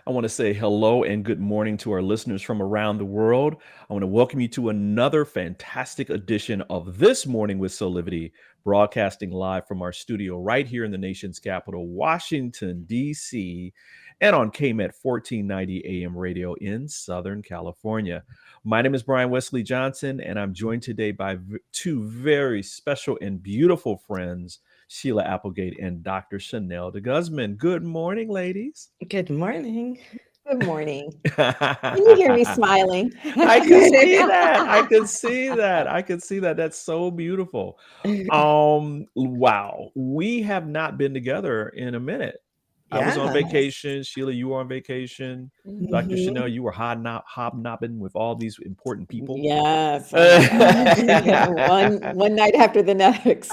I want to say hello and good morning to our listeners from around the world. I want to welcome you to another fantastic edition of This Morning with Soulivity, broadcasting live from our studio right here in the nation's capital, Washington, D.C., and on KMET 1490 AM radio in Southern California. My name is Wesley Johnson, and I'm joined today by two very special and beautiful friends, Sheila Applegate and Dr. Chanel DeGuzman. Good morning, ladies. Good morning. Good morning. Can you hear me I smiling? can see that. I can see that. I can see that. That's so beautiful. Wow. We have not been together in a minute. I was on Yeah. vacation. Sheila, you were on vacation. Dr. Mhm. Chanel, you were hobnobbing with all these important people. Yes. Oh my gosh. One night after the next.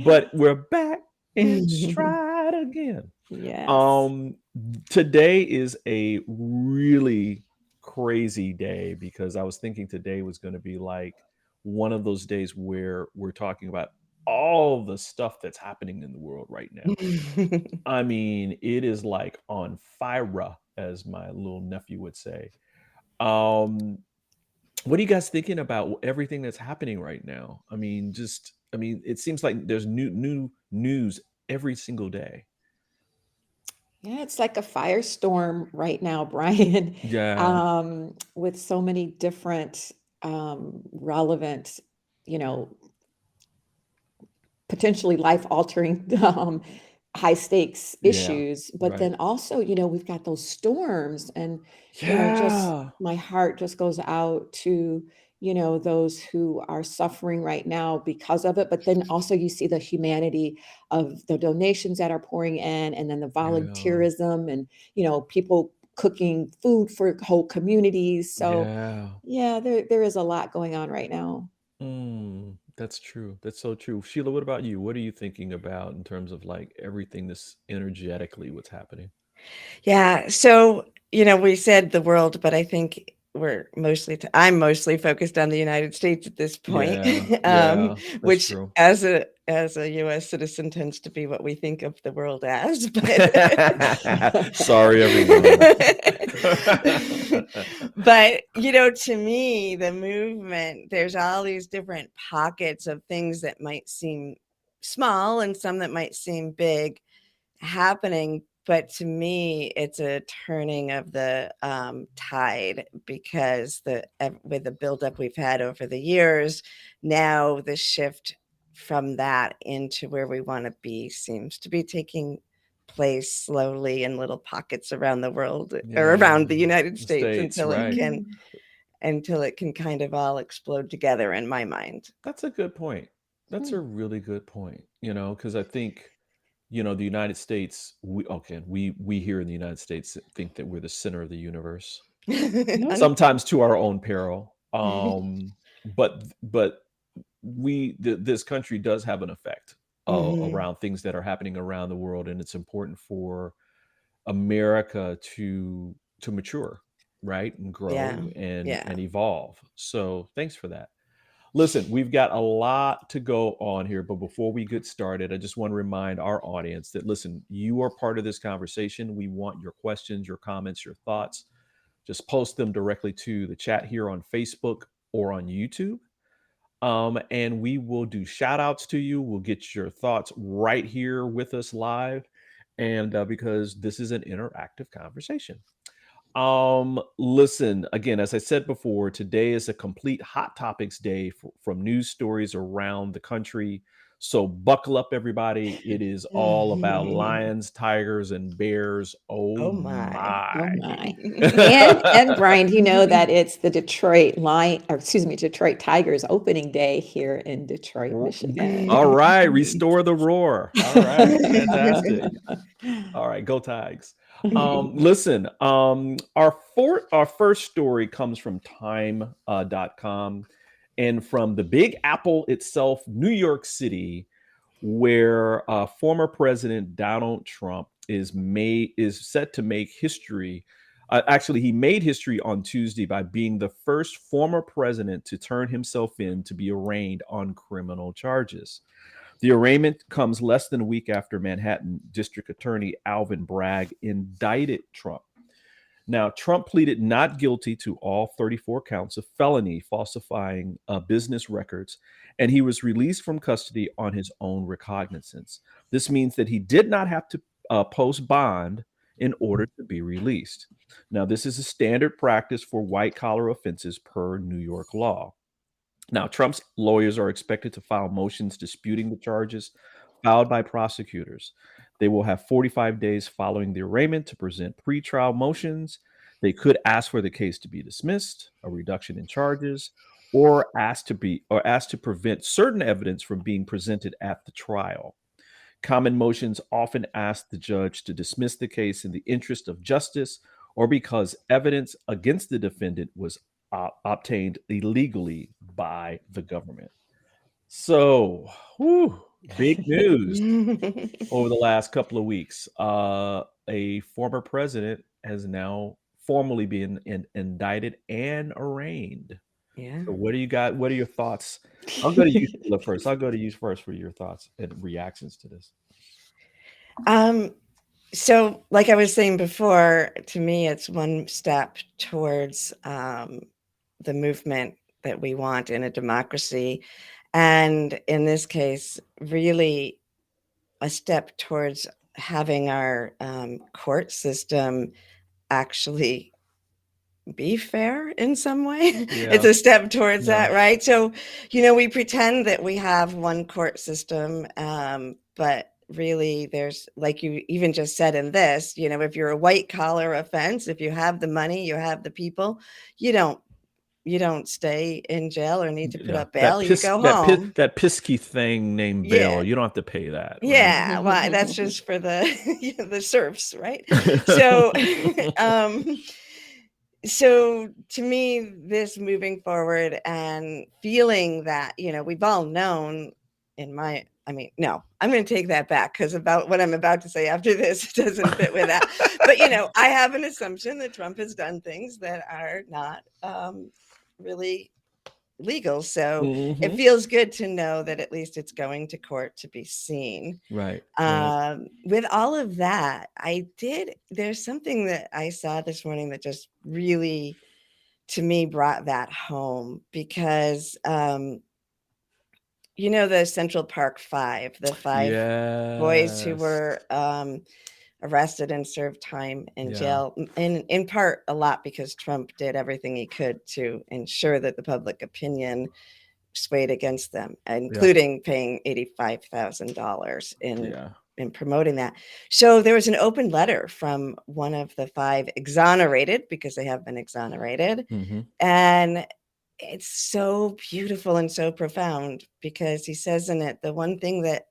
But we're back in stride again. Yes. Um, Today is a really crazy day because I was thinking today was going to be like one of those days where we're talking about all the stuff that's happening in the world right now. I mean, it is like on fire, as my little nephew would say. Um, what are you guys thinking about everything that's happening right now? I mean, it seems like there's new news every single day. Yeah, it's like a firestorm right now, Brian, Yeah, with so many different relevant, you know, potentially life altering high stakes yeah, issues, but right. then also we've got those storms, and just Yeah. my heart just goes out to those who are suffering right now because of it, but then also you see the humanity of the donations that are pouring in, and then the Yeah. volunteerism, and people cooking food for whole communities. So Yeah. yeah, there is a lot going on right now. That's true. That's so true. Sheila, what about you? What are you thinking about in terms of like everything this energetically what's happening? Yeah. So, we said the world, but I think I'm mostly focused on the United States at this point, Yeah. Yeah. That's which true. as a US citizen tends to be what we think of the world as. But Sorry, everyone. but to me, the movement, there's all these different pockets of things that might seem small and some that might seem big happening, but to me it's a turning of the tide, because with the buildup we've had over the years, now the shift from that into where we want to be seems to be taking place slowly in little pockets around the world, or Yeah. around the United The States, States, until it right. can Mhm. kind of all explode together in my mind. That's a good point. That's Hmm. a really good point, because I think, the United States, we here in the United States think that we're the center of the universe, No. sometimes to our own peril. But this country does have an effect Mhm. around things that are happening around the world, and it's important for America to mature, right, and Yeah. grow and Yeah. and evolve. So thanks for that. Listen, we've got a lot to go on here, but before we get started, I just want to remind our audience that, listen, you are part of this conversation. We want your questions, your comments, your thoughts. Just post them directly to the chat here on Facebook or on YouTube. And we will do shout outs to you. We'll get your thoughts right here with us live. And because this is an interactive conversation. Listen, again, as I said before, today is a complete hot topics day from news stories around the country. So buckle up, everybody. It is all about lions, tigers, and bears. Oh Oh my. Oh my. my. And Brian, you know that it's the Detroit Lion, or excuse me, Detroit Tigers opening day here in Detroit, All Michigan. right, restore the roar. All right, fantastic. All right, go Tigers. Listen, our first story comes from time.com and from the Big Apple itself, New York City, where former President Donald Trump is set to make history. Actually, he made history on Tuesday by being the first former president to turn himself in to be arraigned on criminal charges. The arraignment comes less than a week after Manhattan District Attorney Alvin Bragg indicted Trump. Now, Trump pleaded not guilty to all 34 counts of felony falsifying business records, and he was released from custody on his own recognizance. This means that he did not have to post bond in order to be released. Now, this is a standard practice for white collar offenses per New York law. Now, Trump's lawyers are expected to file motions disputing the charges filed by prosecutors. They will have 45 days following the arraignment to present pretrial motions. They could ask for the case to be dismissed, a reduction in charges, or ask to prevent certain evidence from being presented at the trial. Common motions often ask the judge to dismiss the case in the interest of justice or because evidence against the defendant was obtained illegally by the government. So, big news over the last couple of weeks. A former president has now formally been indicted and arraigned. Yeah. So what do you got? What are your thoughts? I'll go to you, Sheila, first. I'll go to you first for your thoughts and reactions to this. So like I was saying before, to me, it's one step towards the movement that we want in a democracy. And in this case, really a step towards having our court system actually be fair in some way. It's a step towards that, right? So, we pretend that we have one court system, but really there's, like you even just said in this, if you're a white collar offense, if you have the money, you have the people, you don't stay in jail or need to put up bail. You go home. That pesky thing named bail, you don't have to pay that. Right? Yeah, well, that's just for the the serfs, right? So, so to me, this moving forward and feeling that, we've all known no, I'm going to take that back because about what I'm about to say after this doesn't fit with that. But, I have an assumption that Trump has done things that are not really legal. So it feels good to know that at least it's going to court to be seen. Right. With all of that, there's something that I saw this morning that just really, to me, brought that home because, the Central Park Five, the five boys who were arrested and served time in jail, in part a lot because Trump did everything he could to ensure that the public opinion swayed against them, including paying $85,000 in promoting that. So there was an open letter from one of the five exonerated, because they have been exonerated. And it's so beautiful and so profound because he says in it, the one thing that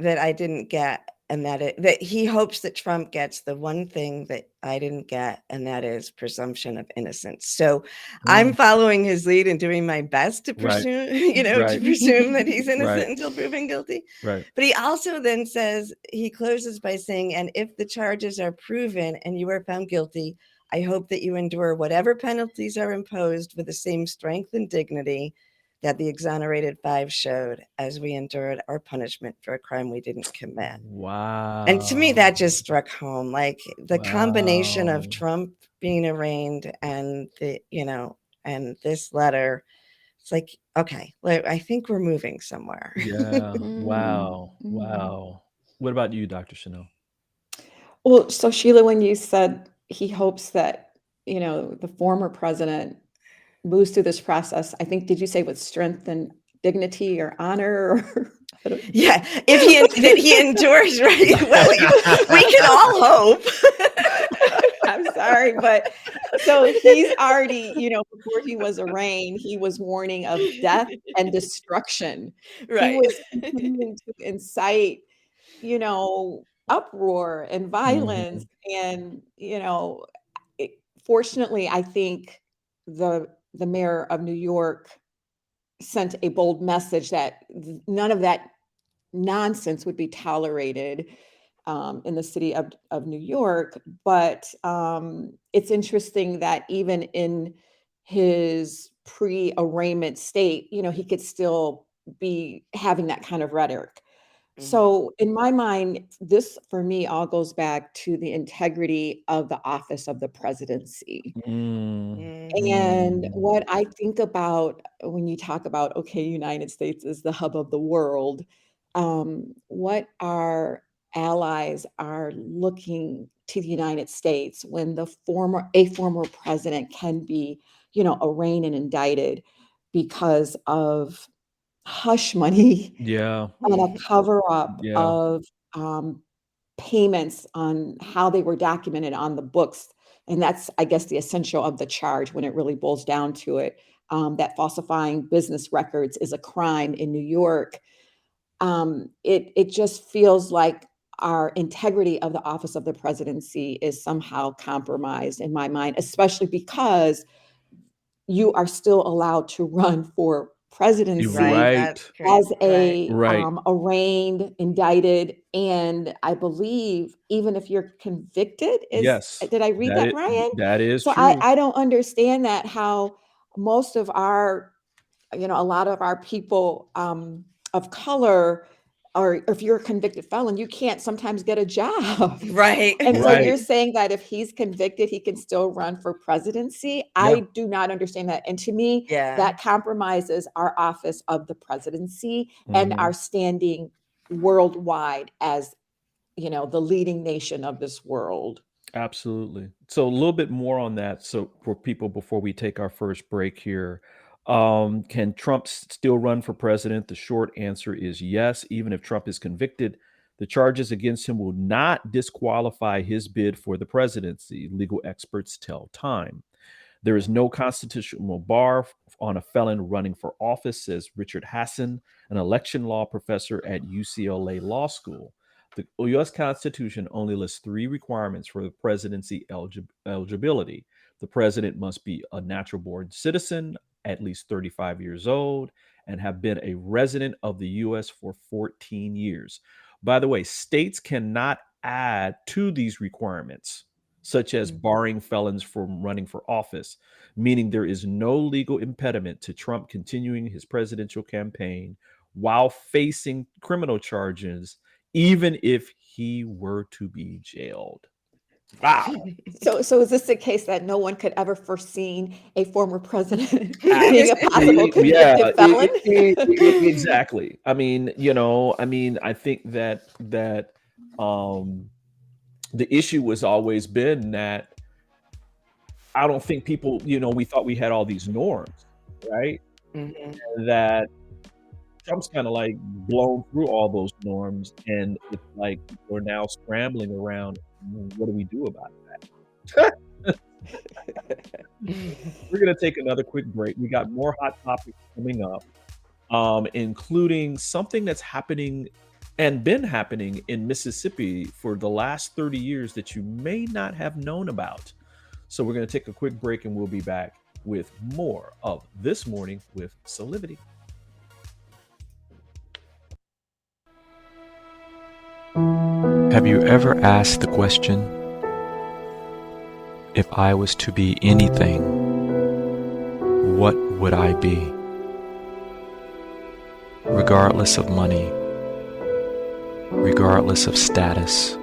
that I didn't get, and that he hopes that Trump gets the one thing that I didn't get, and that is presumption of innocence. So I'm following his lead and doing my best to pursue, to presume that he's innocent until proven guilty. Right. But he also then says, he closes by saying, and if the charges are proven and you are found guilty, I hope that you endure whatever penalties are imposed with the same strength and dignity that the exonerated five showed as we endured our punishment for a crime we didn't commit. Wow. And to me, that just struck home, like the combination of Trump being arraigned and and this letter. It's like, okay, I think we're moving somewhere. Yeah. Wow. Wow. What about you, Dr. Chanel? Well, so Sheila, when you said he hopes that, the former president moves through this process, I think, did you say with strength and dignity or honor? Yeah, if he endures, right? Well, we can all hope. I'm sorry, but so he's already, before he was arraigned, he was warning of death and destruction. Right. He was continuing to incite, uproar and violence. And, fortunately, I think the mayor of New York sent a bold message that none of that nonsense would be tolerated in the city of New York. But it's interesting that even in his pre-arraignment state, he could still be having that kind of rhetoric. Mhm. So in my mind, this for me all goes back to the integrity of the office of the presidency. And Mhm. what I think about when you talk about, okay, United States is the hub of the world, what our allies are looking to the United States when a former president can be, arraigned and indicted because of hush money Yeah. and a cover up Yeah. of payments on how they were documented on the books. And that's, I guess, the essential of the charge when it really boils down to it, that falsifying business records is a crime in New York. It just feels like our integrity of the office of the presidency is somehow compromised in my mind, especially because you are still allowed to run for You're presidency Right, that's right. as crazy, right. Right. arraigned, indicted, and I believe even if you're convicted Yes. did I read that, Ryan? That is So I true. I don't understand that how most of our, a lot of our people, of color, or if you're a convicted felon, you can't sometimes get a job. Right. And so Right. you're saying that if he's convicted, he can still run for presidency? Yeah. I do not understand that. And to me, Yeah. that compromises our office of the presidency and Mhm. our standing worldwide as, the leading nation of this world. Absolutely. So a little bit more on that. So for people before we take our first break here, can Trump still run for president? The short answer is yes. Even if Trump is convicted, the charges against him will not disqualify his bid for the presidency, legal experts tell Time. There is no constitutional bar on a felon running for office, says Richard Hassan, an election law professor at UCLA Law School. The U.S. Constitution only lists three requirements for the presidency eligibility. The president must be a natural born citizen, at least 35 years old, and have been a resident of the U.S. for 14 years. By the way, states cannot add to these requirements, such as Mhm. barring felons from running for office, meaning there is no legal impediment to Trump continuing his presidential campaign while facing criminal charges, even if he were to be jailed. Wow. So is this the case that no one could ever foreseen a former president being a possible Actually, yeah, convicted felon? exactly. I think that um, the issue has always been that I don't think people, we thought we had all these norms, right? Mhm. That Trump's kind of like blown through all those norms, and it's like we're now scrambling around. What do we do about it? We're gonna take another quick break. We got more hot topics coming up, including something that's happening and been happening in Mississippi for the last 30 years that you may not have known about. So we're gonna take a quick break, and we'll be back with more of This Morning with Soulivity. Have you ever asked the question, if I was to be anything, what would I be? Regardless of money, regardless of status,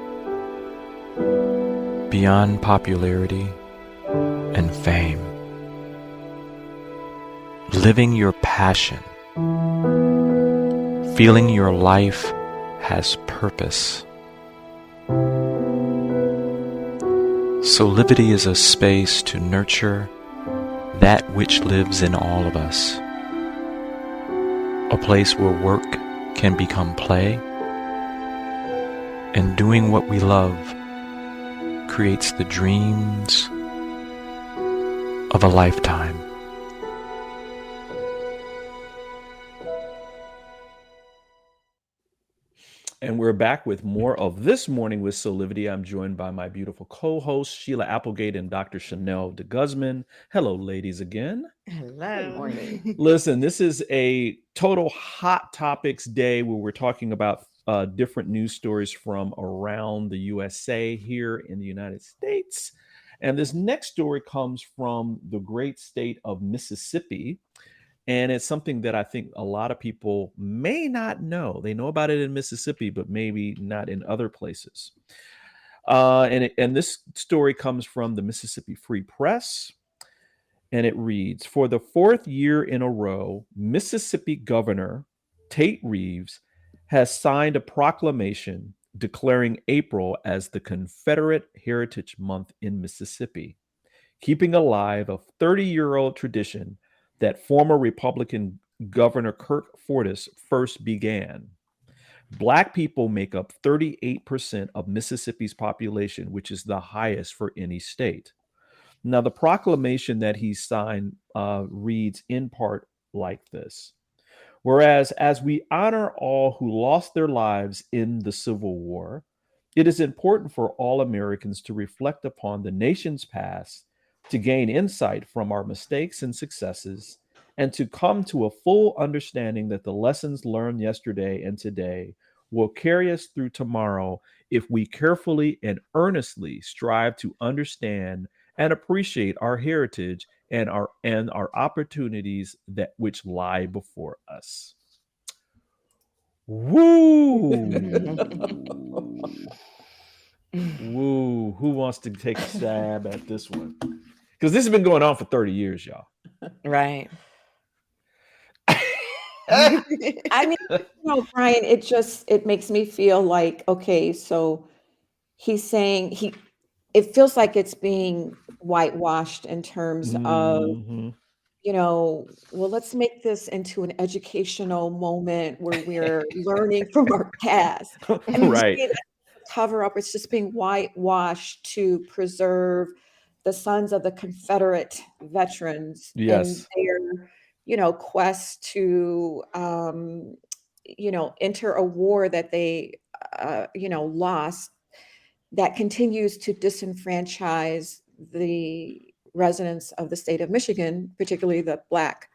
beyond popularity and fame. Living your passion, feeling your life has purpose. Soulivity is a space to nurture that which lives in all of us. A place where work can become play, and doing what we love creates the dreams of a lifetime. And we're back with more of This Morning with Soulivity. I'm joined by my beautiful co-hosts, Sheila Applegate and Dr. Chanel DeGuzman. Hello, ladies, again. Good Hello. morning. Listen, this is a total hot topics day where we're talking about different news stories from around the USA here in the United States. And this next story comes from the great state of Mississippi. And it's something that I think a lot of people may not know. They know about it in Mississippi, but maybe not in other places. And this story comes from the Mississippi Free Press, and it reads, for the fourth year in a row, Mississippi Governor Tate Reeves has signed a proclamation declaring April as the Confederate Heritage Month in Mississippi, keeping alive a 30-year-old tradition that former Republican Governor Kirk Fordice first began. Black people make up 38% of Mississippi's population, which is the highest for any state. Now, the proclamation that he signed reads in part like this. Whereas, as we honor all who lost their lives in the Civil War, it is important for all Americans to reflect upon the nation's past, to gain insight from our mistakes and successes, and to come to a full understanding that the lessons learned yesterday and today will carry us through tomorrow if we carefully and earnestly strive to understand and appreciate our heritage and our opportunities that which lie before us. Woo! Woo! Who wants to take a stab at this one? Because this has been going on for 30 years, y'all. Right. I mean, Brian, it makes me feel like, okay, so he's saying it feels like it's being whitewashed in terms of, Mhm. well, let's make this into an educational moment where we're learning from our past. And Right. to me, that's a cover up. It's just being whitewashed to preserve the sons of the Confederate veterans and Yes. their, quest to, enter a war that they, lost, that continues to disenfranchise the residents of the state of Michigan, particularly the Black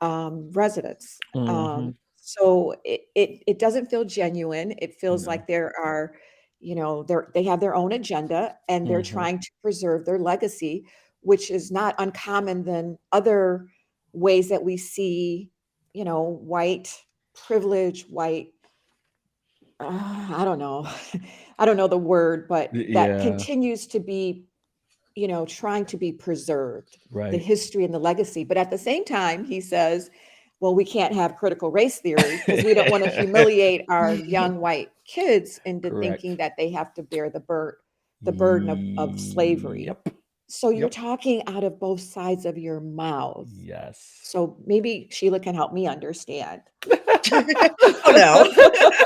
residents. Mhm. So it doesn't feel genuine. It feels No. like there are, they have their own agenda and they're Mhm. trying to preserve their legacy, which is not uncommon than other ways that we see, white privilege, white I don't know. I don't know the word, but that Yeah. continues to be, trying to be preserved, the Right. history and the legacy. But at the same time, he says, well, we can't have critical race theory because we don't want to humiliate our young white kids into thinking Correct. that they have to bear the burden of slavery. Yep. So you're Yep. talking out of both sides of your mouth. Yes. So maybe Sheila can help me understand. Oh no.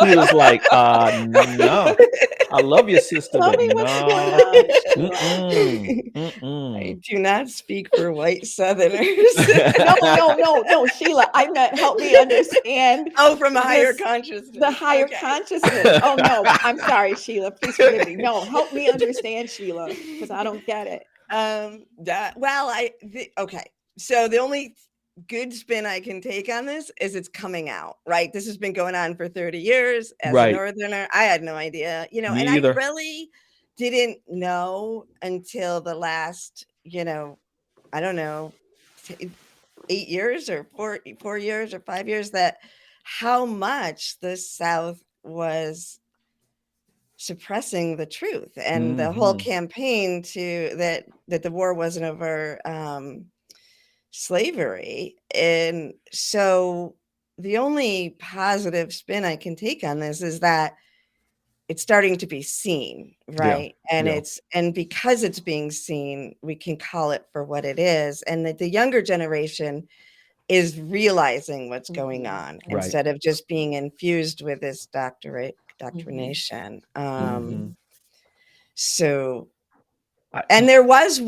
He was like, no. I love your sister, Tell but me what's going no. on, Sheila. I Mm-mm. do not speak for white Southerners. No, Sheila, I meant help me understand Oh, from a higher the consciousness. higher Okay. consciousness. Oh no, I'm sorry, Sheila. Please forgive me. No, help me understand, Sheila, because I don't get it. Okay. So the only good spin I can take on this is it's coming out, right? This has been going on for 30 years. As a Right. Northerner, I had no idea, Me and either. I really didn't know until the last, I don't know, 8 years or 4 years or 5 years, that how much the South was suppressing the truth, and the whole Mhm. campaign that the war wasn't over slavery. And so the only positive spin I can take on this is that it's starting to be seen, Yeah. right? And Yeah. and because it's being seen, we can call it for what it is. And that the younger generation is realizing what's going on Right. instead of just being infused with this doctrination. Mhm. So, I- and there's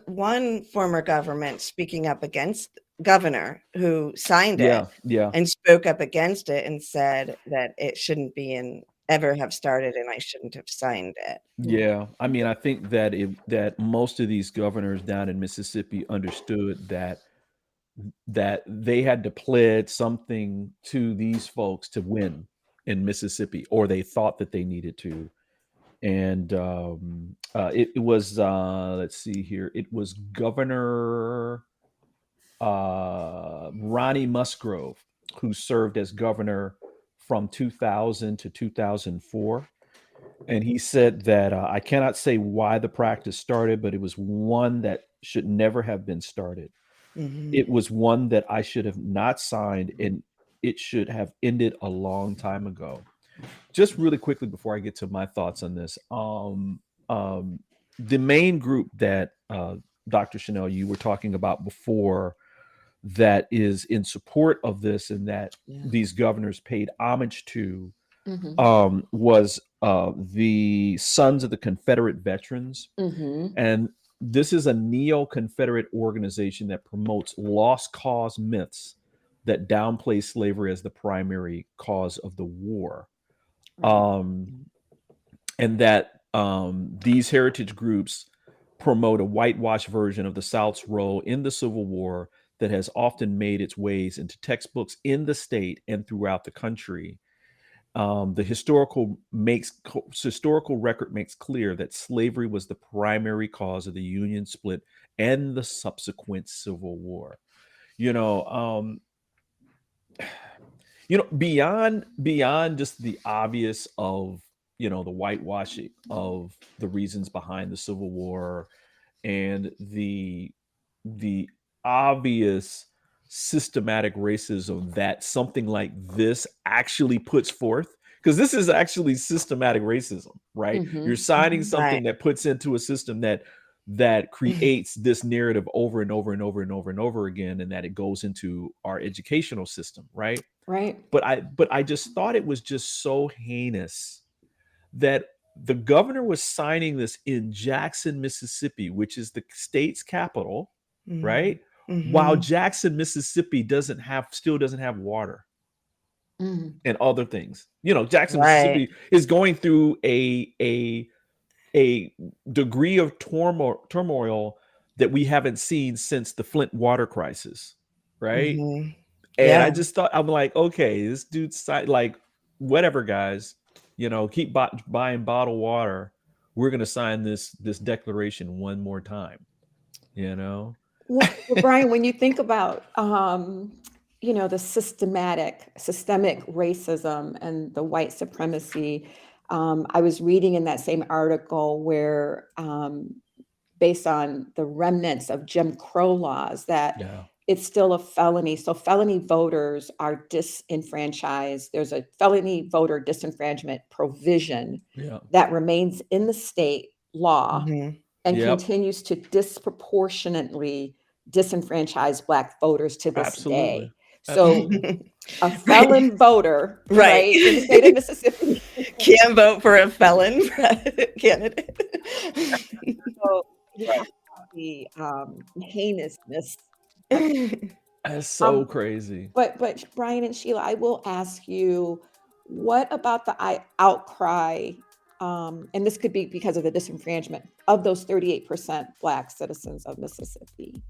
one former government speaking up against governor who signed it Yeah. Yeah. and spoke up against it and said that it shouldn't be ever have started, and I shouldn't have signed it. Yeah. I mean, I think that that most of these governors down in Mississippi understood that they had to pledge something to these folks to win in Mississippi, or they thought that they needed to. And it was let's see here, it was Governor Ronnie Musgrove, who served as governor from 2000 to 2004. And he said that I cannot say why the practice started, but it was one that should never have been started. Mhm. It was one that I should have not signed, and it should have ended a long time ago. Just really quickly before I get to my thoughts on this, the main group that Dr. Chanel, you were talking about before, that is in support of this and that Yeah. these governors paid homage to, Mhm. was the Sons of the Confederate Veterans. Mhm. And this is a neo-Confederate organization that promotes lost cause myths that downplay slavery as the primary cause of the war. Right. And that these heritage groups promote a whitewashed version of the South's role in the Civil War that has often made its ways into textbooks in the state and throughout the country. The historical record makes clear that slavery was the primary cause of the Union split and the subsequent Civil War. Beyond just the obvious of the whitewashing of the reasons behind the Civil War and the obvious systematic racism that something like this actually puts forth, because this is actually systematic racism, right? Mhm. You're signing Mhm. something Right. that puts into a system that creates this narrative over and over and over and over and over again, and that it goes into our educational system, right? Right. But I just thought it was just so heinous that the governor was signing this in Jackson, Mississippi, which is the state's capital, right? While Mhm. Jackson, Mississippi still doesn't have water Mhm. and other things. Jackson, Right. Mississippi is going through a degree of turmoil that we haven't seen since the Flint water crisis, right? Mhm. And I Yeah. just thought, I'm like, okay, this dude's like, whatever, guys, keep buying bottled water. We're going to sign this declaration one more time, Well, Brian, when you think about, the systemic racism and the white supremacy, I was reading in that same article where, based on the remnants of Jim Crow laws, that Yeah. it's still a felony. So felony voters are disenfranchised. There's a felony voter disenfranchisement provision Yeah. that remains in the state law Mhm. and Yep. continues to disproportionately disenfranchise Black voters to this Absolutely. day. So a Right. felon voter, Right. right, in the state of Mississippi. Can't vote for a felon candidate. So you have the heinousness. That's so Um, crazy. But Brian and Sheila, I will ask you, what about the outcry? And this could be because of the disenfranchisement of those 38% Black citizens of Mississippi.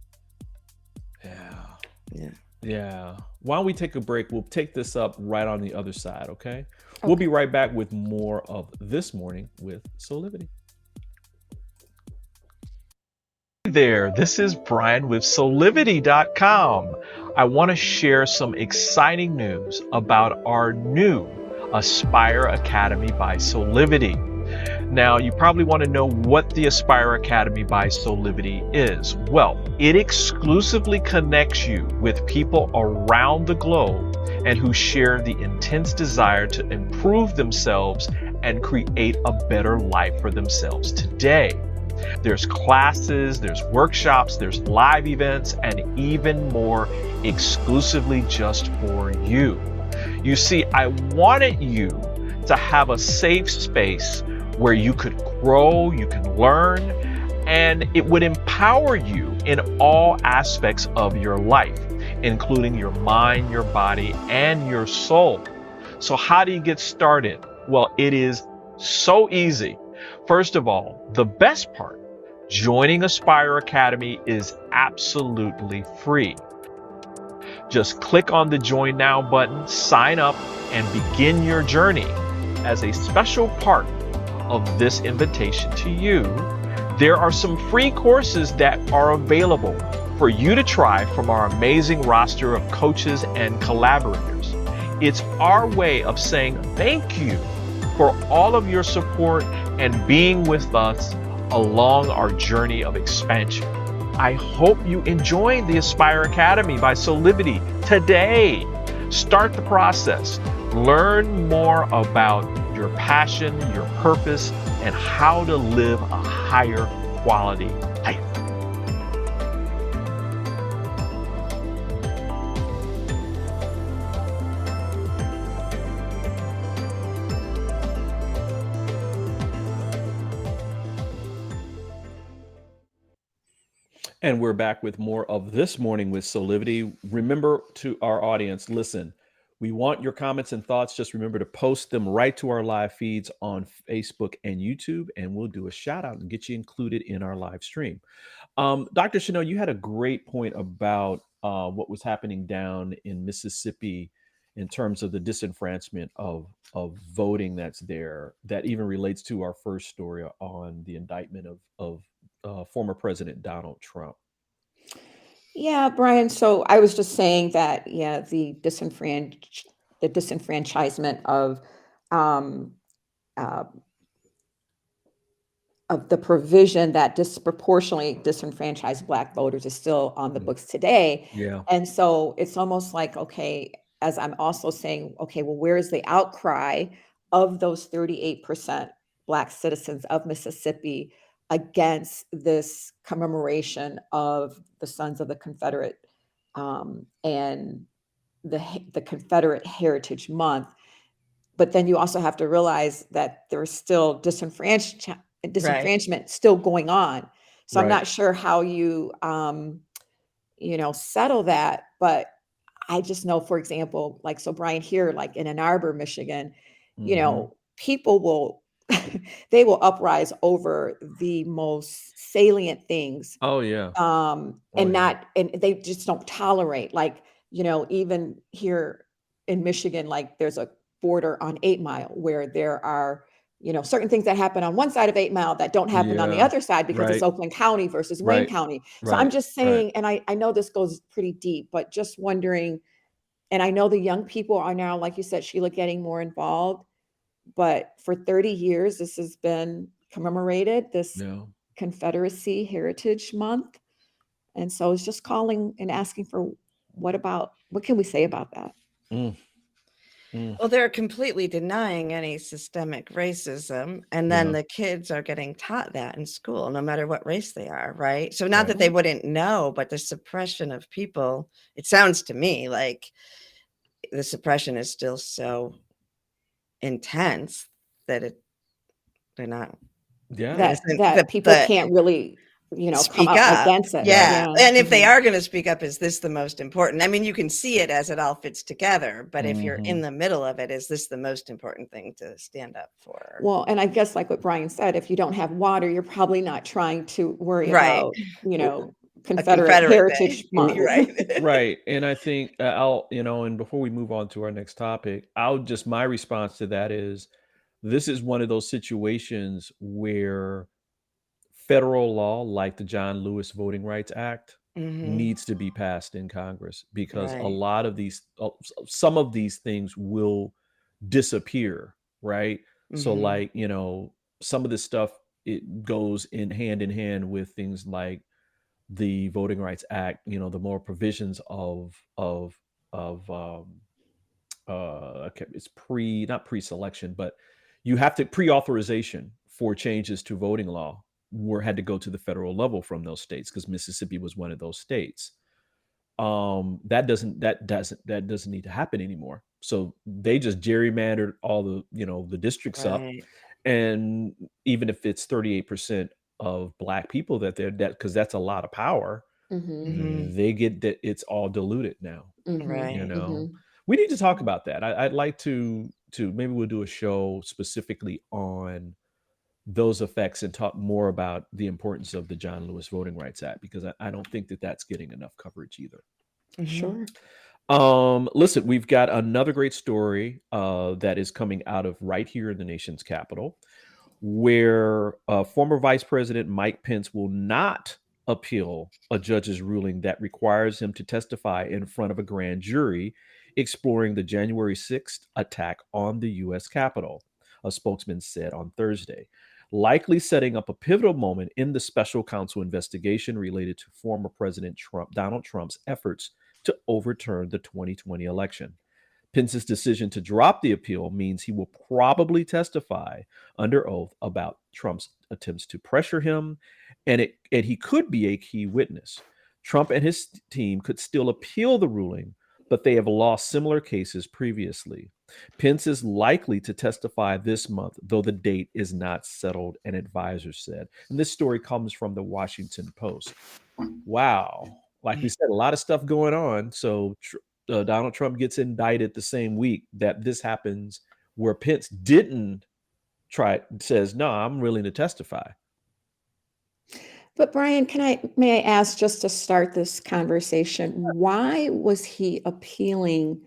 Yeah. Why don't we take a break? We'll take this up right on the other side, okay? We'll be right back with more of This Morning with Soulivity. Hey there, this is Brian with Soulivity.com. I want to share some exciting news about our new Aspire Academy by Soulivity. Now, you probably want to know what the Aspire Academy by Soulivity is. Well, it exclusively connects you with people around the globe and who share the intense desire to improve themselves and create a better life for themselves today. There's classes, there's workshops, there's live events, and even more exclusively just for you. You see, I wanted you to have a safe space where you could grow, you can learn, and it would empower you in all aspects of your life, including your mind, your body, and your soul. So how do you get started? Well, it is so easy. First of all, the best part, joining Aspire Academy is absolutely free. Just click on the Join Now button, sign up, and begin your journey. As a special part of this invitation to you, there are some free courses that are available for you to try from our amazing roster of coaches and collaborators. It's our way of saying thank you for all of your support and being with us along our journey of expansion. I hope you enjoyed the Aspire Academy by Soulivity today. Start the process. Learn more about your passion, your purpose, and how to live a higher quality life. And we're back with more of This Morning with Soulivity. Remember, to our audience, listen, we want your comments and thoughts. Just remember to post them right to our live feeds on Facebook and YouTube, and we'll do a shout out and get you included in our live stream. Dr. Chanel, you had a great point about what was happening down in Mississippi in terms of the disenfranchisement of voting that's there. That even relates to our first story on the indictment of former President Donald Trump. Yeah, Brian. So I was just saying that, yeah, the disenfranchisement um, uh, of the provision that disproportionately disenfranchised Black voters is still on the books today. Yeah. And so it's almost like, okay, as I'm also saying, okay, well, where is the outcry of those 38% Black citizens of Mississippi against this commemoration of the Sons of the Confederate and the Confederate Heritage Month? But then you also have to realize that there's still disenfranchisement still going on. So I'm Right. not sure how you, settle that. But I just know, for example, like, so Brian, here, like in Ann Arbor, Michigan, Mhm. people will, they will uprise over the most salient things, Oh yeah. and yeah. they just don't tolerate, like, even here in Michigan, like there's a border on 8 Mile where there are, certain things that happen on one side of 8 Mile that don't happen on the Yeah. other side because it's Right. Oakland County versus Wayne Right. County. So I'm Right. just Right. saying, and I know this goes pretty deep, but just wondering, and I know the young people are now, like you said, Sheila, getting more involved, but for 30 years, this has been commemorated, this Yeah. Confederacy Heritage Month. And so it's just calling and asking for what can we say about that? Mm. Mm. Well, they're completely denying any systemic racism, and then Yeah. the kids are getting taught that in school, no matter what race they are, right? So not Right. that they wouldn't know, but the suppression of people, it sounds to me like the suppression is still so intense that they're not Yeah. That people can't really, come speak out up. against it. Yeah. And if they Mhm. are going to speak up, is this the most important? I mean, you can see it as it all fits together, but if you're in Mhm. the middle of it, is this the most important thing to stand up for? Well, and I guess like what Brian said, if you don't have water, you're probably not trying to worry Right. about, A Confederate Confederate Day. Heritage Month. Right. Right. And I think and before we move on to our next topic, my response to that is this is one of those situations where federal law, like the John Lewis Voting Rights Act, Mhm. needs to be passed in Congress because a Right. lot of some of these things will disappear, right? So, Mhm. like, some of this stuff, it goes in hand with things like the Voting Rights Act, the more provisions of okay, it's not pre-selection, but you have to pre-authorization for changes to voting law had to go to the federal level from those states because Mississippi was one of those states. That doesn't need to happen anymore. So they just gerrymandered all the districts up, Right. and even if it's 38% of Black people because that's a lot of power, Mhm. Mhm. they get that it's all diluted now. Mhm. You Right. know, Mhm. we need to talk about that. I'd like to maybe we'll do a show specifically on those effects and talk more about the importance of the John Lewis Voting Rights Act because I don't think that that's getting enough coverage either. Mhm. Sure. Listen, we've got another great story that is coming out of right here in the nation's capital, where former Vice President Mike Pence will not appeal a judge's ruling that requires him to testify in front of a grand jury exploring the January 6th attack on the U.S. Capitol, a spokesman said on Thursday, likely setting up a pivotal moment in the special counsel investigation related to former President Donald Trump's efforts to overturn the 2020 election. Pence's decision to drop the appeal means he will probably testify under oath about Trump's attempts to pressure him, and he could be a key witness. Trump and his team could still appeal the ruling, but they have lost similar cases previously. Pence is likely to testify this month, though the date is not settled, an advisor said. And this story comes from the Washington Post. Wow. Like we said, a lot of stuff going on. So Donald Trump gets indicted the same week that this happens, where Pence says, no, I'm willing to testify. But Brian, may I ask, just to start this conversation, why was he appealing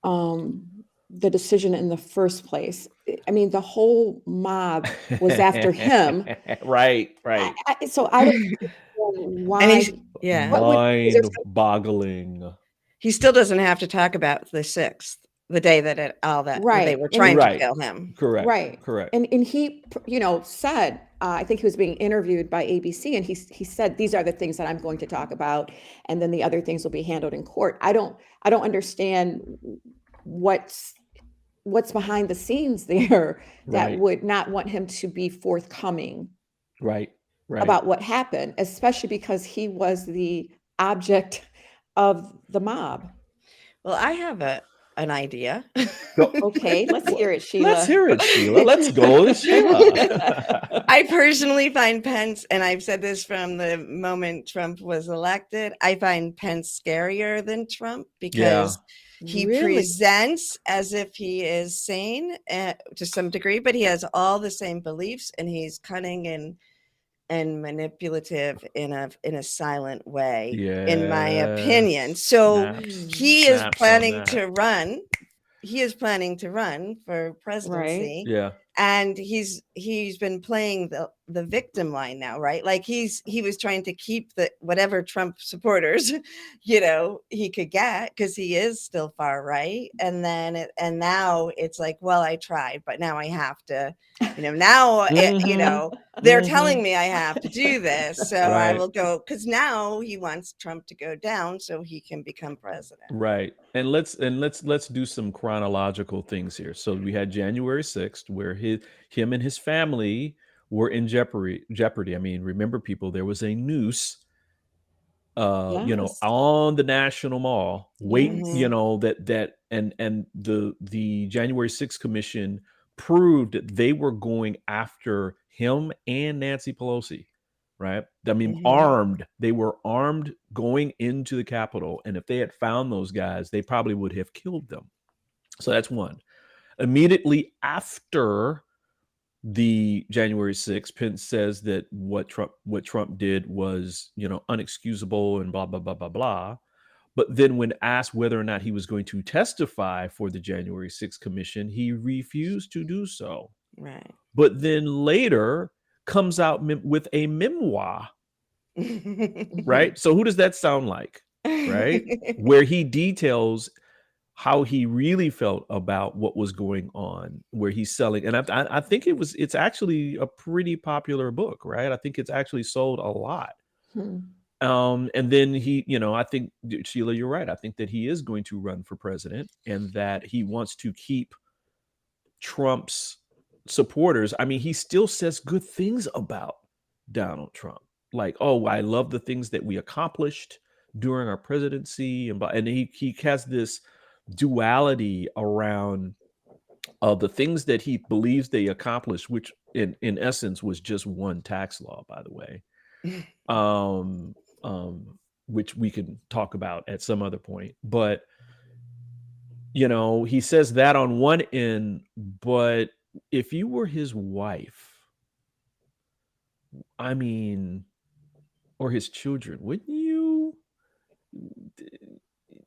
the decision in the first place? I mean, the whole mob was after him. Right. So I don't know why. And mind-boggling. He still doesn't have to talk about the 6th, the day that they were trying to kill him. Correct. And he, said, I think he was being interviewed by ABC, and he said, these are the things that I'm going to talk about, and then the other things will be handled in court. I don't understand what's behind the scenes there that would not want him to be forthcoming about what happened, especially because he was the object of the mob. Well, I have an idea. Okay, let's hear it, Sheila. Let's go to Sheila. I personally find Pence, and I've said this from the moment Trump was elected, I find Pence scarier than Trump because he presents as if he is sane to some degree, but he has all the same beliefs, and he's cunning and manipulative in a silent way, in my opinion. So he is planning to run. He is planning to run for presidency. Yeah. And he's been playing the victim line now, right? Like he was trying to keep whatever Trump supporters, he could get, because he is still far right. And now it's like, well, I tried, but now I have to, now they're telling me I have to do this, so I will go, because now he wants Trump to go down so he can become president. Right. And let's do some chronological things here. So we had January 6th, where him and his family were in jeopardy. I mean, remember, people, there was a noose on the National Mall, that and the January 6th Commission proved that they were going after him and Nancy Pelosi, right? I mean, armed. They were armed going into the Capitol, and if they had found those guys, they probably would have killed them. So that's one. Immediately after the January 6th, Pence says that what Trump did was, unexcusable and blah, blah, blah, blah, blah. But then when asked whether or not he was going to testify for the January 6th Commission, he refused to do so. Right. But then later comes out with a memoir, right? So who does that sound like, right? Where he details how he really felt about what was going on, where he's selling. And I think it's actually a pretty popular book, right? I think it's actually sold a lot. And then he, I think, Sheila, you're right. I think that he is going to run for president, and that he wants to keep Trump's supporters. I mean, he still says good things about Donald Trump. Like, oh, I love the things that we accomplished during our presidency. And he has this duality around the things that he believes they accomplished, which in essence was just one tax law, by the way, which we can talk about at some other point. But, he says that on one end, but if you were his wife, I mean, or his children, wouldn't you?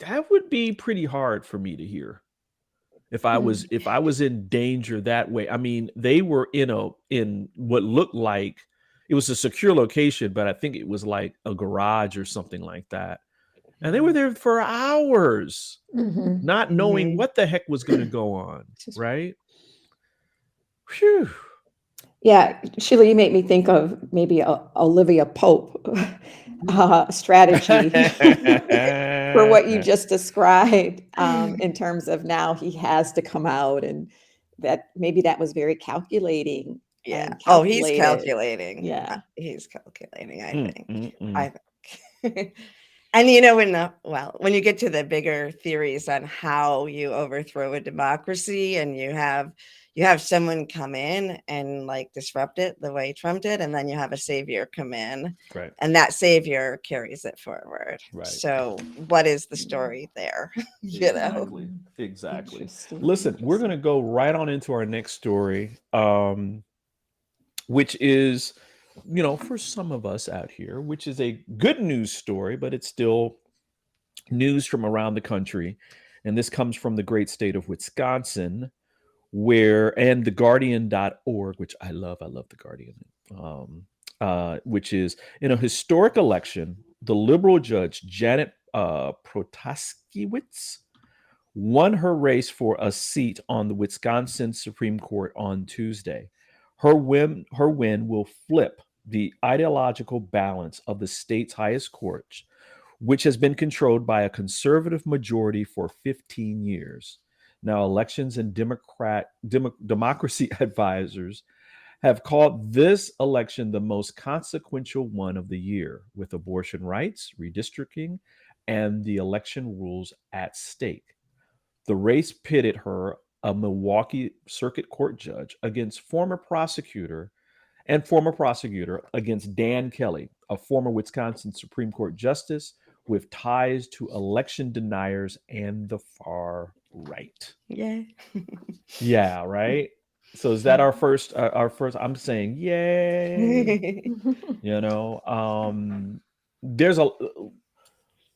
That would be pretty hard for me to hear if I was in danger that way. I mean, they were in what looked like it was a secure location, but I think it was like a garage or something like that. And they were there for hours, Mhm. not knowing Mhm. what the heck was going to go on, Just- right? Whew. Yeah, Sheila, you make me think of maybe a Olivia Pope strategy for what you just described, in terms of now he has to come out, and that maybe that was very calculating Yeah. and Oh, he's calculated. calculating. Yeah. He's calculating, I Mm, think. mm, mm. I think. And you know, when you get to the bigger theories on how you overthrow a democracy, and you have someone come in and like disrupt it the way Trump did, and then you have a savior come in, Right, and that savior carries it forward. right. So what is the story there? You know? Exactly. Exactly. Interesting. Listen, we're going to go right on into our next story, which is, for some of us out here, which is a good news story, but it's still news from around the country. And this comes from the great state of Wisconsin, and theguardian.org, which I love the Guardian, which is, in a historic election, the liberal judge Janet Protaskiewicz won her race for a seat on the Wisconsin Supreme Court on Tuesday. Her win will flip the ideological balance of the state's highest court, which has been controlled by a conservative majority for 15 years. Now, elections and democracy advisors have called this election the most consequential one of the year, with abortion rights, redistricting, and the election rules at stake. The race pitted her, a Milwaukee Circuit Court judge, against former prosecutor against Dan Kelly, a former Wisconsin Supreme Court justice with ties to election deniers and the far right. Yeah. Yeah, right. So is that our first? I'm saying, yay. There's a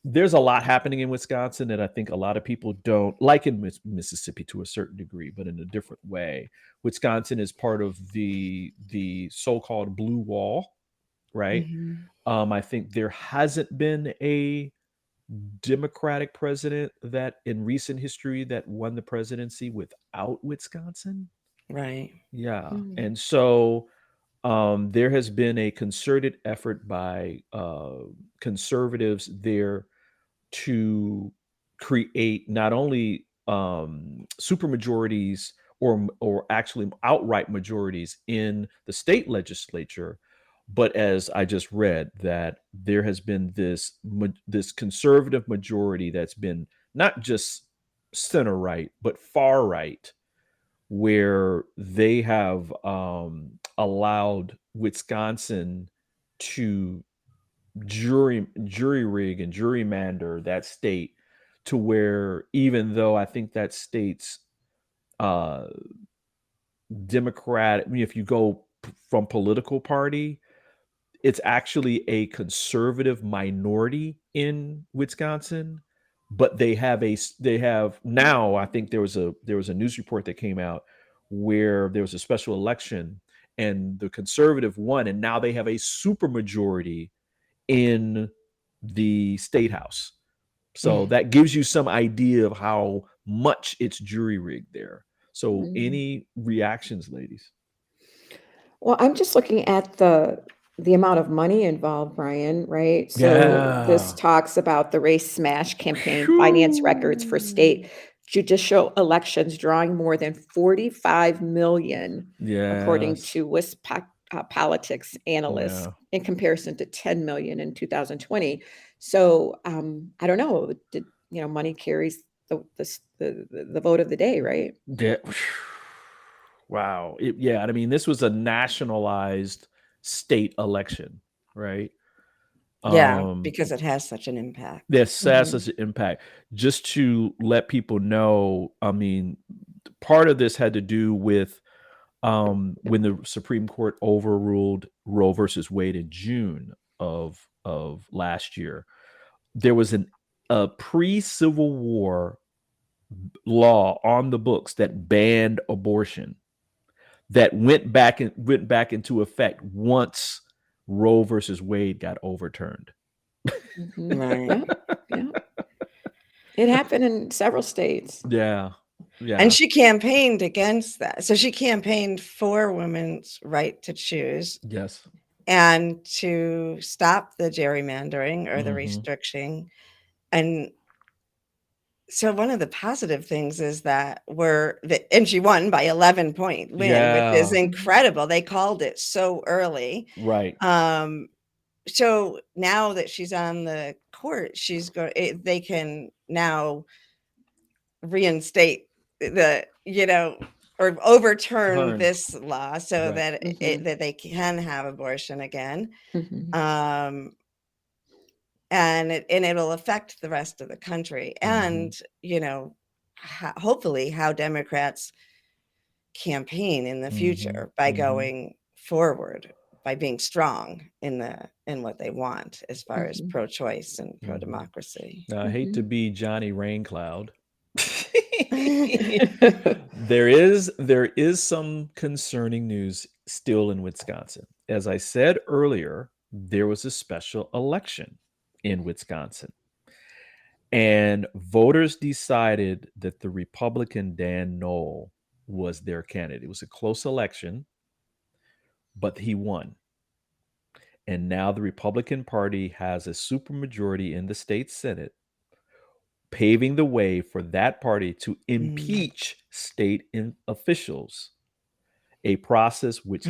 there's a lot happening in Wisconsin that I think a lot of people don't like in Mississippi to a certain degree, but in a different way. Wisconsin is part of the so-called blue wall, right? Mhm. I think there hasn't been a Democratic president that in recent history that won the presidency without Wisconsin. Right. Yeah. Mm. And so there has been a concerted effort by conservatives there to create not only supermajorities or actually outright majorities in the state legislature, but as I just read, that there has been this conservative majority that's been not just center right but far right, where they have allowed Wisconsin to jury rig and gerrymander that state to where, even though I think that state's uh Democrat, I mean, if you go from political party, it's actually a conservative minority in Wisconsin, but they have now, I think there was a news report that came out where there was a special election and the conservative won, and now they have a super majority in the state house. So that gives you some idea of how much it's jury rigged there. So any reactions, ladies? Well, I'm just looking at the amount of money involved, Brian, right? So this talks about the Race Smash campaign finance records for state judicial elections drawing more than 45 million, according to Politics analysts, in comparison to 10 million in 2020. So I don't know. Money carries the vote of the day, right? Yeah. Wow. I mean, this was a nationalized state election, right? Yeah, because it has such an impact. This has such an impact. Just to let people know, I mean, part of this had to do with when the Supreme Court overruled Roe versus Wade in June of last year. There was a pre-Civil War law on the books that banned abortion that went back into effect once Roe versus Wade got overturned. Mhm. Right. Yeah. It happened in several states. Yeah. Yeah. And she campaigned against that. So she campaigned for women's right to choose Yes. and to stop the gerrymandering or the Mhm. restriction. And so one of the positive things is that and she won by 11-point win, which is Yeah. incredible. They called it so early. Right. So now that she's on the court, they can now reinstate or overturn Turn. this law so Right. that Mhm. that they can have abortion again. Mhm. And it'll affect the rest of the country. Mhm. And hopefully how Democrats campaign in the Mhm. future by Mhm. going forward, by being strong in what they want as far as Mhm. pro-choice and Mhm. pro-democracy. Now, I hate to Mhm. be Johnny Raincloud. There is some concerning news still in Wisconsin. As I said earlier, there was a special election in Wisconsin, and voters decided that the Republican Dan Knoll was their candidate. It was a close election, but he won. And now the Republican Party has a supermajority in the state Senate, paving the way for that party to impeach state officials, a process which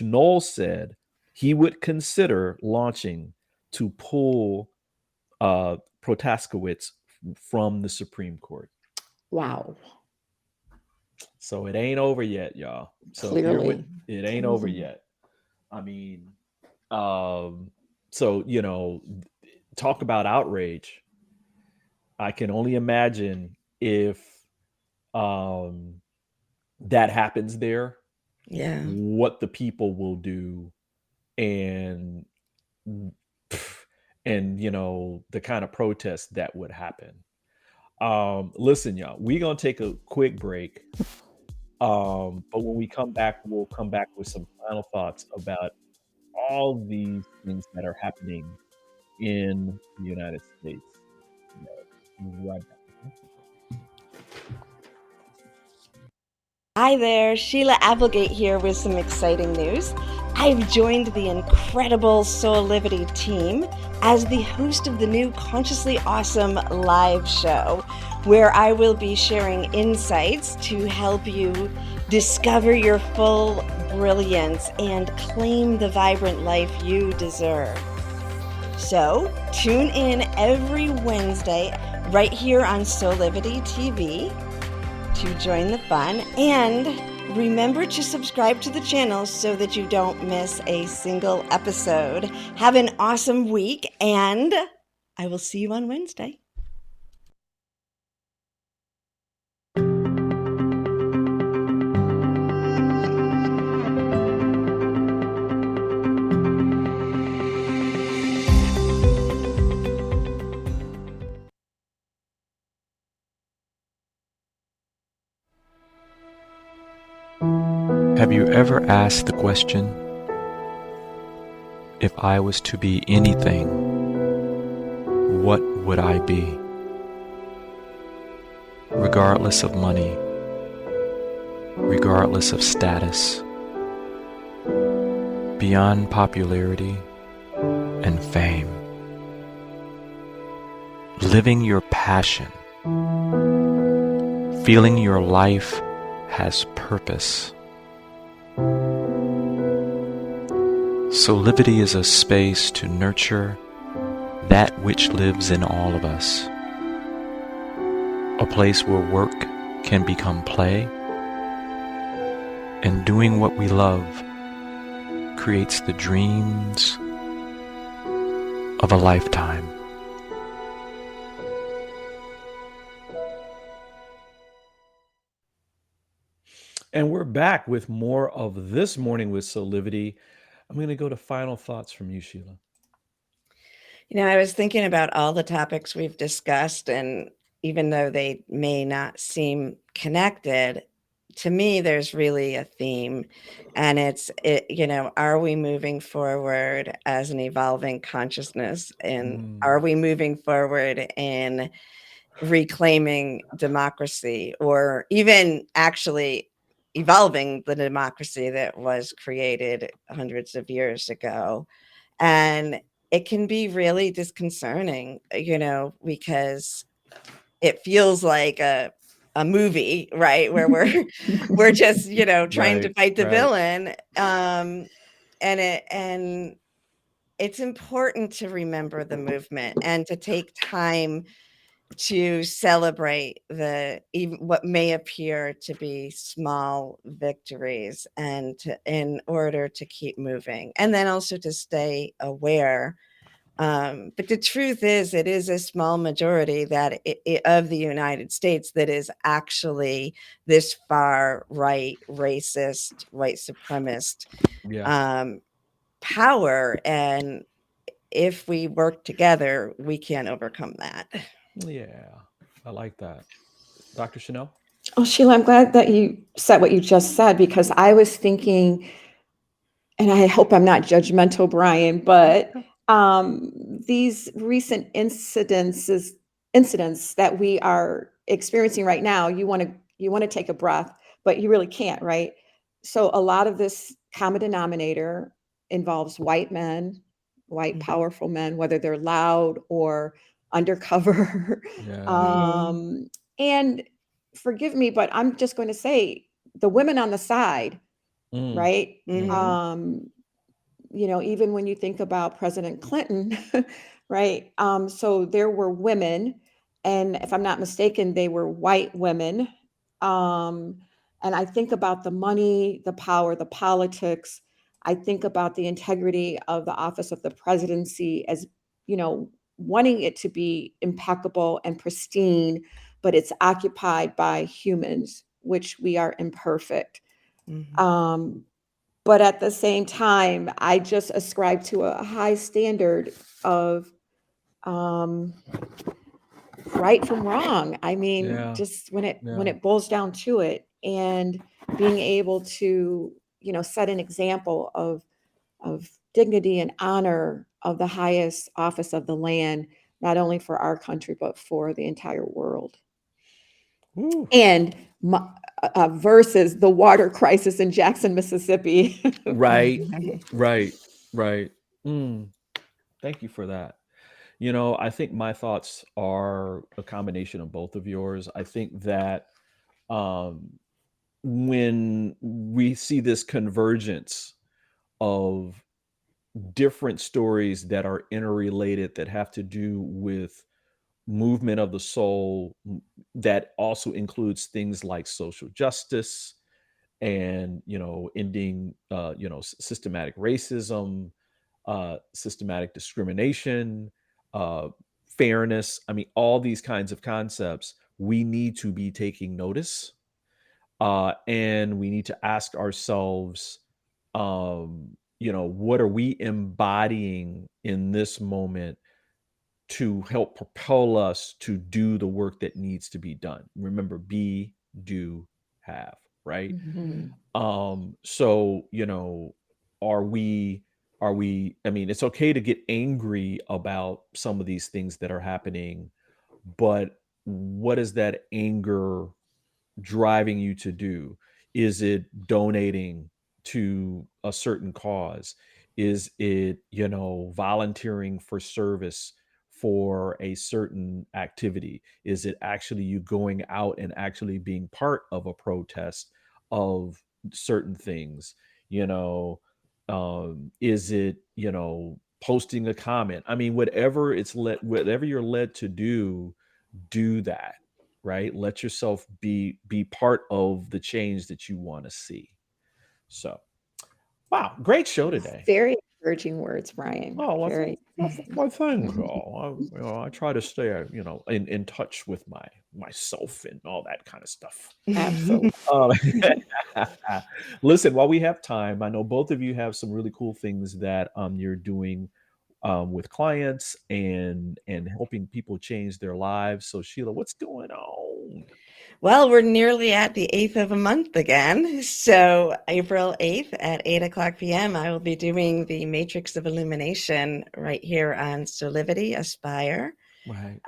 Knoll said he would consider launching to pull Protaskowitz from the Supreme Court. Wow. So it ain't over yet, y'all. So if you're with, Clearly. it ain't over Mhm. yet. I mean, so talk about outrage. I can only imagine if that happens there, Yeah. what the people will do, and the kind of protest that would happen. Listen, y'all, we're gonna take a quick break. But when we come back, we'll come back with some final thoughts about all these things that are happening in the United States. Right back. Hi there, Sheila Applegate here with some exciting news. I've joined the incredible Soulivity team as the host of the new Consciously Awesome live show, where I will be sharing insights to help you discover your full brilliance and claim the vibrant life you deserve. So tune in every Wednesday right here on Soulivity TV to join the fun, and remember to subscribe to the channel so that you don't miss a single episode. Have an awesome week, and I will see you on Wednesday. Have you ever asked the question, if I was to be anything, what would I be? Regardless of money, regardless of status, beyond popularity and fame. Living your passion, feeling your life has purpose. Soulivity is a space to nurture that which lives in all of us. A place where work can become play, and doing what we love creates the dreams of a lifetime. And we're back with more of This Morning with Soulivity. I'm going to go to final thoughts from you, Sheila. I was thinking about all the topics we've discussed, and even though they may not seem connected, to me, there's really a theme, and are we moving forward as an evolving consciousness, and are we moving forward in reclaiming democracy, or even actually evolving the democracy that was created hundreds of years ago? And it can be really disconcerting, because it feels like a movie, right? Where we're just, trying to Right, fight the right. villain. And it's important to remember the movement and to take time to celebrate even what may appear to be small victories, in order to keep moving, and then also to stay aware. But the truth is, it is a small majority of the United States that is actually this far right, racist, white supremacist Yeah. power. And if we work together, we can overcome that. Yeah. I like that. Dr. Chanel? Oh, Sheila, I'm glad that you said what you just said, because I was thinking, and I hope I'm not judgmental, Brian, but these recent incidents that we are experiencing right now, you want to take a breath, but you really can't, right? So a lot of this common denominator involves white men, white powerful men, whether they're loud or undercover. Yeah. And forgive me, but I'm just going to say the women on the side, right? Even when you think about President Clinton, right? So there were women, and if I'm not mistaken, they were white women. And I think about the money, the power, the politics. I think about the integrity of the office of the presidency as, wanting it to be impeccable and pristine, but it's occupied by humans, which we are imperfect. But at the same time, I just ascribe to a high standard of right from wrong. I mean, Yeah. just when Yeah. it boils down to it, and being able to, set an example of dignity and honor of the highest office of the land, not only for our country, but for the entire world. Woo. And versus the water crisis in Jackson, Mississippi. Right. Right. Right. Thank you for that. I think my thoughts are a combination of both of yours. I think that um, when we see this convergence of different stories that are interrelated, that have to do with movement of the soul, that also includes things like social justice and ending systematic racism, systematic discrimination, uh, fairness. I mean, all these kinds of concepts, we need to be taking notice, and we need to ask ourselves, what are we embodying in this moment to help propel us to do the work that needs to be done? Remember, be, do, have, right? So, are we, I mean, it's okay to get angry about some of these things that are happening, but what is that anger driving you to do? Is it donating to a certain cause? Is it, volunteering for service for a certain activity? Is it actually you going out and actually being part of a protest of certain things? Is it, posting a comment? I mean, whatever you're led to do that, right? Let yourself be part of the change that you want to see. So, wow, great show today. Very encouraging words, Brian. Oh, well, Very. thank you. I try to stay, in touch with myself and all that kind of stuff. Absolutely. Um, Listen, while we have time, I know both of you have some really cool things that you're doing with clients and helping people change their lives. So, Sheila, what's going on? Well, we're nearly at the 8th of a month again. So April 8th at 8 o'clock p.m., I will be doing the Matrix of Illumination right here on Soulivity, Aspire, Right.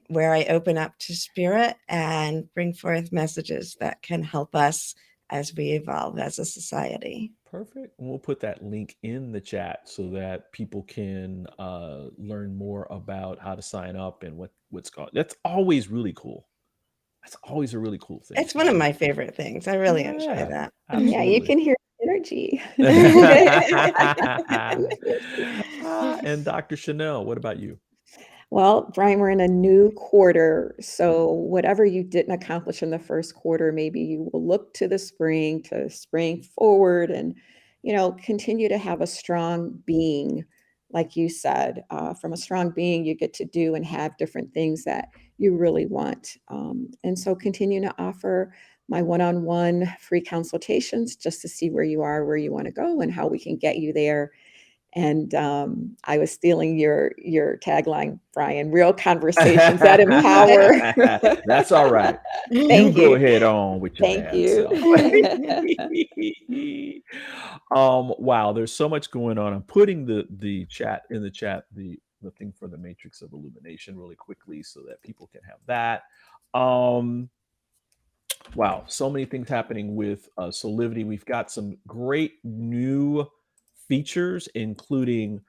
where I open up to spirit and bring forth messages that can help us as we evolve as a society. Perfect. And we'll put that link in the chat so that people can learn more about how to sign up and what's called. That's always really cool. That's always a really cool thing. It's one of my favorite things. I really enjoy Yeah, that. Yeah, you absolutely. can hear energy. And Dr. Chanel, what about you? Well, Brian, we're in a new quarter. So whatever you didn't accomplish in the first quarter, maybe you will look to the spring to spring forward and, continue to have a strong being. Like you said, from a strong being, you get to do and have different things that you really want. And so continue to offer my one-on-one free consultations just to see where you are, where you want to go, and how we can get you there. And I was stealing your tagline, Brian, real conversations that empower. That's all right. Thank You go you. ahead on with your Thank bad you. self. Wow, there's so much going on. I'm putting the chat in the chat, the thing for the Matrix of Illumination really quickly so that people can have that. Wow, so many things happening with Soulivity. We've got some great new features, including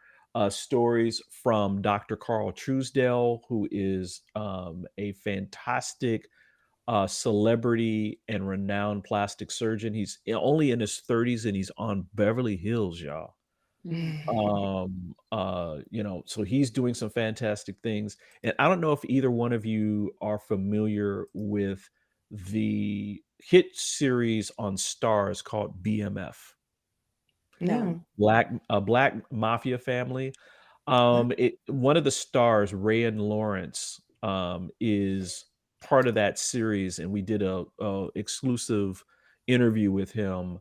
stories from Dr. Carl Truesdale, who is a fantastic celebrity and renowned plastic surgeon. He's only in his 30s and he's on Beverly Hills, y'all. So he's doing some fantastic things. And I don't know if either one of you are familiar with the hit series on Stars called BMF, No. Black Mafia Family. One of the stars, Rayan Lawrence, is part of that series, and we did a exclusive interview with him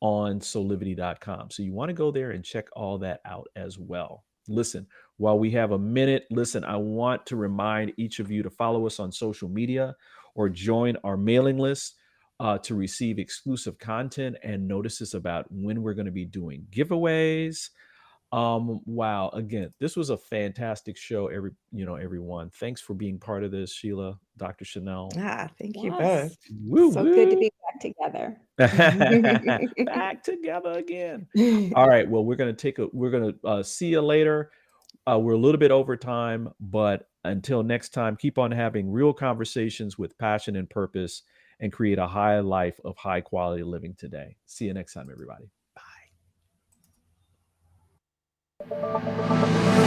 on soulivity.com. So you want to go there and check all that out as well. Listen, while we have a minute, I want to remind each of you to follow us on social media or join our mailing list to receive exclusive content and notices about when we're going to be doing giveaways. Wow. Again, this was a fantastic show. Everyone. Thanks for being part of this, Sheila, Dr. Chanel. Thank you Yes. both. Woo So good to woo. be back together. Back together again. All right. Well, we're gonna see you later. We're a little bit over time, but until next time, keep on having real conversations with passion and purpose and create a high life of high quality living today. See you next time, everybody. Bye.